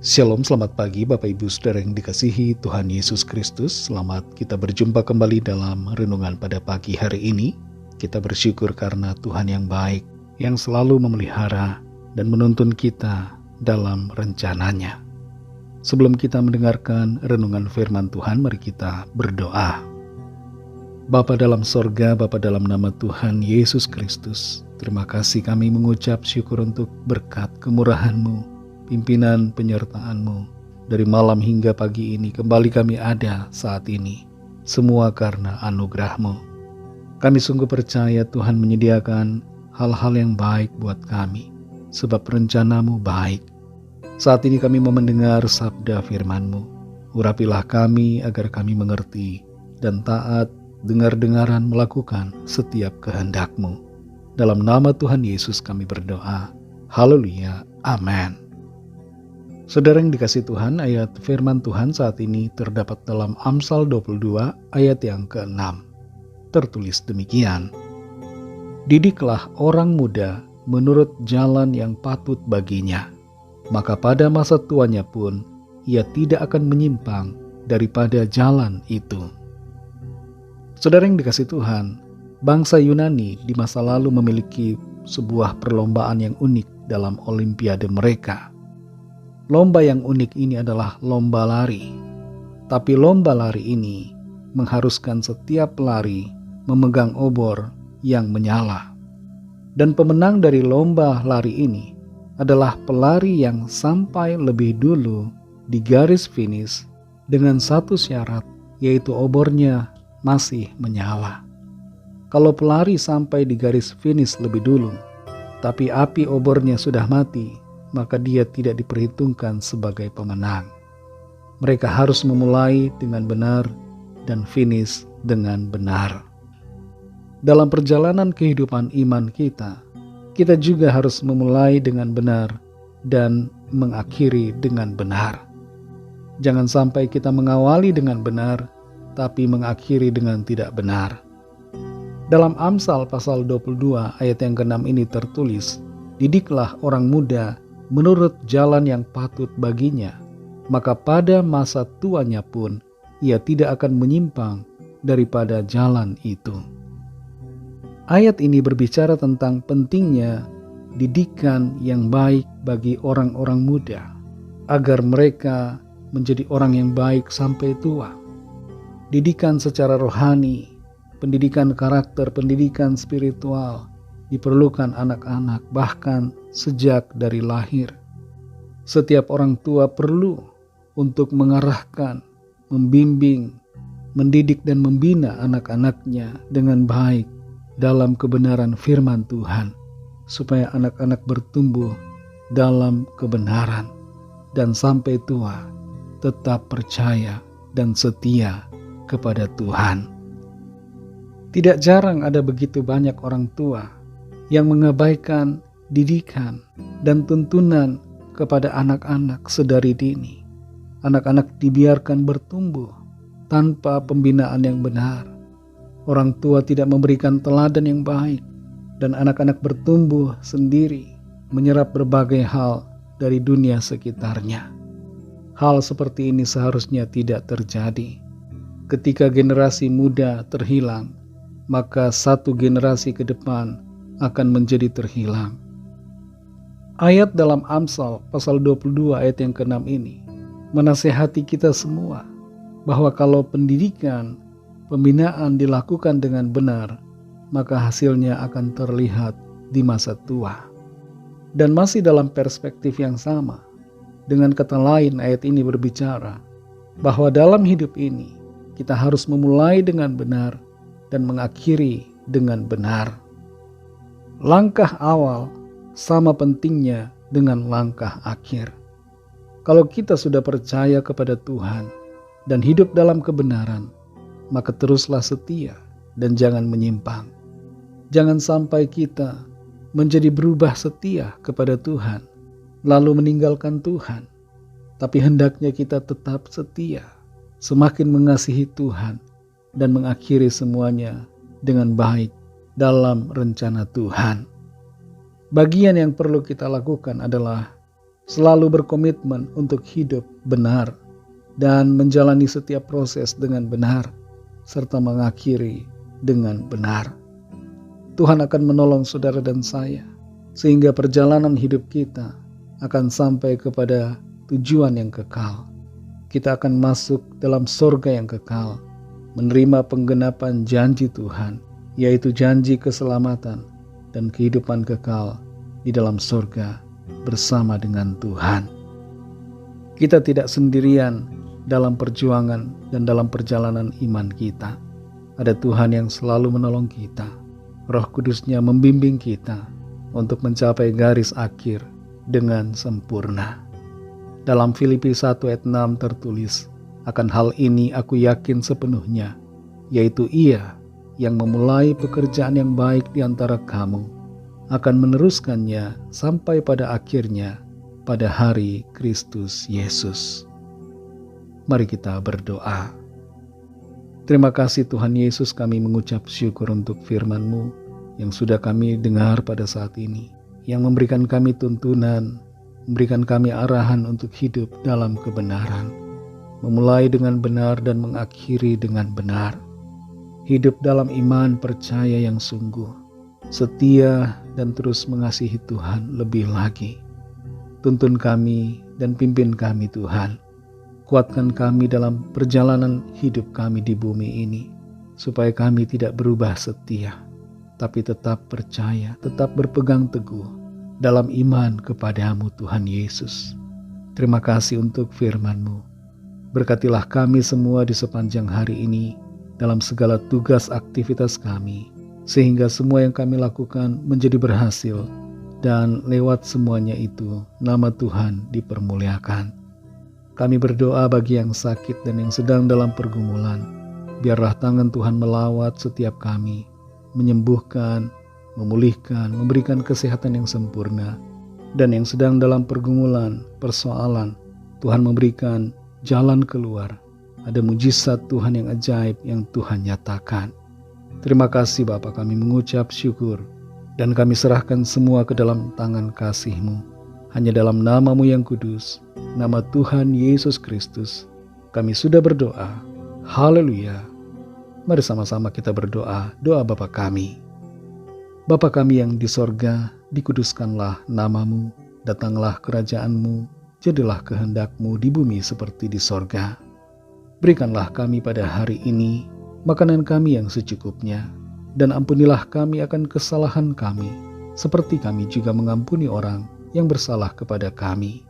Shalom, selamat pagi Bapak Ibu Saudara yang dikasihi Tuhan Yesus Kristus. Selamat kita berjumpa kembali dalam renungan pada pagi hari ini. Kita bersyukur karena Tuhan yang baik, yang selalu memelihara dan menuntun kita dalam rencananya. Sebelum kita mendengarkan renungan firman Tuhan, mari kita berdoa. Bapa dalam sorga, Bapa dalam nama Tuhan Yesus Kristus, terima kasih kami mengucap syukur untuk berkat kemurahan-Mu, pimpinan penyertaan-Mu. Dari malam hingga pagi ini kembali kami ada saat ini, semua karena anugerah-Mu. Kami sungguh percaya Tuhan menyediakan hal-hal yang baik buat kami, sebab rencana-Mu baik. Saat ini kami mau mendengar sabda firman-Mu. Urapilah kami agar kami mengerti dan taat, dengar-dengaran melakukan setiap kehendak-Mu. Dalam nama Tuhan Yesus kami berdoa. Haleluya. Amin. Saudara yang dikasihi Tuhan, ayat firman Tuhan saat ini terdapat dalam Amsal 22 ayat yang ke-6. Tertulis demikian. Didiklah orang muda menurut jalan yang patut baginya, maka pada masa tuanya pun ia tidak akan menyimpang daripada jalan itu. Saudara yang dikasihi Tuhan, bangsa Yunani di masa lalu memiliki sebuah perlombaan yang unik dalam olimpiade mereka. Lomba yang unik ini adalah lomba lari. Tapi lomba lari ini mengharuskan setiap pelari memegang obor yang menyala. Dan pemenang dari lomba lari ini adalah pelari yang sampai lebih dulu di garis finish dengan satu syarat, yaitu obornya masih menyala. Kalau pelari sampai di garis finish lebih dulu, tapi api obornya sudah mati, maka dia tidak diperhitungkan sebagai pemenang. Mereka harus memulai dengan benar dan finish dengan benar. Dalam perjalanan kehidupan iman kita juga harus memulai dengan benar dan mengakhiri dengan benar. Jangan sampai kita mengawali dengan benar, tapi mengakhiri dengan tidak benar. Dalam Amsal pasal 22 ayat yang ke-6 ini tertulis, didiklah orang muda menurut jalan yang patut baginya, maka pada masa tuanya pun ia tidak akan menyimpang daripada jalan itu. Ayat ini berbicara tentang pentingnya didikan yang baik bagi orang-orang muda, agar mereka menjadi orang yang baik sampai tua. Didikan secara rohani, pendidikan karakter, pendidikan spiritual diperlukan anak-anak bahkan sejak dari lahir. Setiap orang tua perlu untuk mengarahkan, membimbing, mendidik dan membina anak-anaknya dengan baik dalam kebenaran firman Tuhan, supaya anak-anak bertumbuh dalam kebenaran dan sampai tua tetap percaya dan setia kepada Tuhan. Tidak jarang ada begitu banyak orang tua yang mengabaikan didikan dan tuntunan kepada anak-anak sedari dini. Anak-anak dibiarkan bertumbuh tanpa pembinaan yang benar. Orang tua tidak memberikan teladan yang baik, dan anak-anak bertumbuh sendiri, menyerap berbagai hal dari dunia sekitarnya. Hal seperti ini seharusnya tidak terjadi. Ketika generasi muda terhilang, maka satu generasi ke depan akan menjadi terhilang. Ayat dalam Amsal pasal 22 ayat yang ke-6 ini menasihati kita semua bahwa kalau pendidikan, pembinaan dilakukan dengan benar, maka hasilnya akan terlihat di masa tua. Dan masih dalam perspektif yang sama, dengan kata lain ayat ini berbicara bahwa dalam hidup ini kita harus memulai dengan benar dan mengakhiri dengan benar. Langkah awal sama pentingnya dengan langkah akhir. Kalau kita sudah percaya kepada Tuhan dan hidup dalam kebenaran, maka teruslah setia dan jangan menyimpang. Jangan sampai kita menjadi berubah setia kepada Tuhan, lalu meninggalkan Tuhan. Tapi hendaknya kita tetap setia, semakin mengasihi Tuhan dan mengakhiri semuanya dengan baik dalam rencana Tuhan. Bagian yang perlu kita lakukan adalah selalu berkomitmen untuk hidup benar dan menjalani setiap proses dengan benar, serta mengakhiri dengan benar. Tuhan akan menolong saudara dan saya, sehingga perjalanan hidup kita akan sampai kepada tujuan yang kekal. Kita akan masuk dalam surga yang kekal, menerima penggenapan janji Tuhan, yaitu janji keselamatan dan kehidupan kekal di dalam surga bersama dengan Tuhan. Kita tidak sendirian dalam perjuangan dan dalam perjalanan iman kita. Ada Tuhan yang selalu menolong kita. Roh Kudus-Nya membimbing kita untuk mencapai garis akhir dengan sempurna. Dalam Filipi 1 ayat 6 tertulis, "Akan hal ini aku yakin sepenuhnya, yaitu Ia yang memulai pekerjaan yang baik di antara kamu, akan meneruskannya sampai pada akhirnya pada hari Kristus Yesus." Mari kita berdoa. Terima kasih Tuhan Yesus, kami mengucap syukur untuk firman-Mu yang sudah kami dengar pada saat ini, yang memberikan kami tuntunan, memberikan kami arahan untuk hidup dalam kebenaran, memulai dengan benar dan mengakhiri dengan benar. Hidup dalam iman percaya yang sungguh, setia dan terus mengasihi Tuhan lebih lagi. Tuntun kami dan pimpin kami Tuhan. Kuatkan kami dalam perjalanan hidup kami di bumi ini, supaya kami tidak berubah setia, tapi tetap percaya, tetap berpegang teguh dalam iman kepadamu Tuhan Yesus. Terima kasih untuk firman-Mu. Berkatilah kami semua di sepanjang hari ini, dalam segala tugas aktivitas kami, sehingga semua yang kami lakukan menjadi berhasil, dan lewat semuanya itu nama Tuhan dipermuliakan. Kami berdoa bagi yang sakit dan yang sedang dalam pergumulan. Biarlah tangan Tuhan melawat setiap kami, menyembuhkan, memulihkan, memberikan kesehatan yang sempurna. Dan yang sedang dalam pergumulan, persoalan, Tuhan memberikan jalan keluar. Ada mujizat Tuhan yang ajaib yang Tuhan nyatakan. Terima kasih Bapa, kami mengucap syukur, dan kami serahkan semua ke dalam tangan kasih-Mu. Hanya dalam nama-Mu yang kudus, nama Tuhan Yesus Kristus, kami sudah berdoa. Haleluya. Mari sama-sama kita berdoa, doa Bapa kami. Bapa kami yang di sorga, dikuduskanlah nama-Mu, datanglah kerajaan-Mu, jadilah kehendak-Mu di bumi seperti di sorga. Berikanlah kami pada hari ini makanan kami yang secukupnya, dan ampunilah kami akan kesalahan kami, seperti kami juga mengampuni orang yang bersalah kepada kami.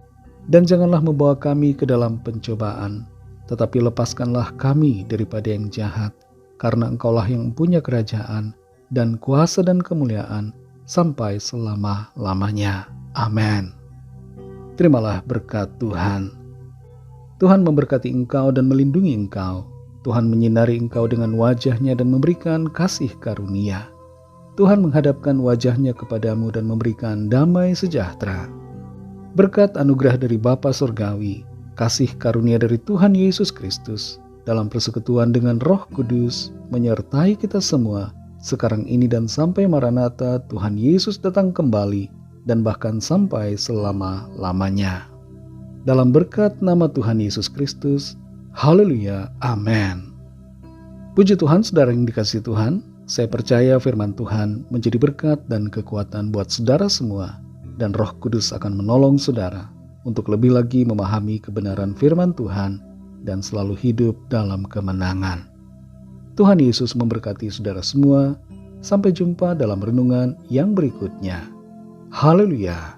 Dan janganlah membawa kami ke dalam pencobaan, tetapi lepaskanlah kami daripada yang jahat, karena Engkaulah yang punya kerajaan dan kuasa dan kemuliaan sampai selama-lamanya. Amin. Terimalah berkat Tuhan. Tuhan memberkati engkau dan melindungi engkau. Tuhan menyinari engkau dengan wajah-Nya dan memberikan kasih karunia. Tuhan menghadapkan wajah-Nya kepadamu dan memberikan damai sejahtera. Berkat anugerah dari Bapa Surgawi, kasih karunia dari Tuhan Yesus Kristus, dalam persekutuan dengan Roh Kudus, menyertai kita semua, sekarang ini dan sampai Maranatha Tuhan Yesus datang kembali, dan bahkan sampai selama-lamanya. Dalam berkat nama Tuhan Yesus Kristus, haleluya, amin. Puji Tuhan, saudara yang dikasihi Tuhan, saya percaya firman Tuhan menjadi berkat dan kekuatan buat saudara semua, dan Roh Kudus akan menolong saudara untuk lebih lagi memahami kebenaran firman Tuhan dan selalu hidup dalam kemenangan. Tuhan Yesus memberkati saudara semua. Sampai jumpa dalam renungan yang berikutnya. Haleluya.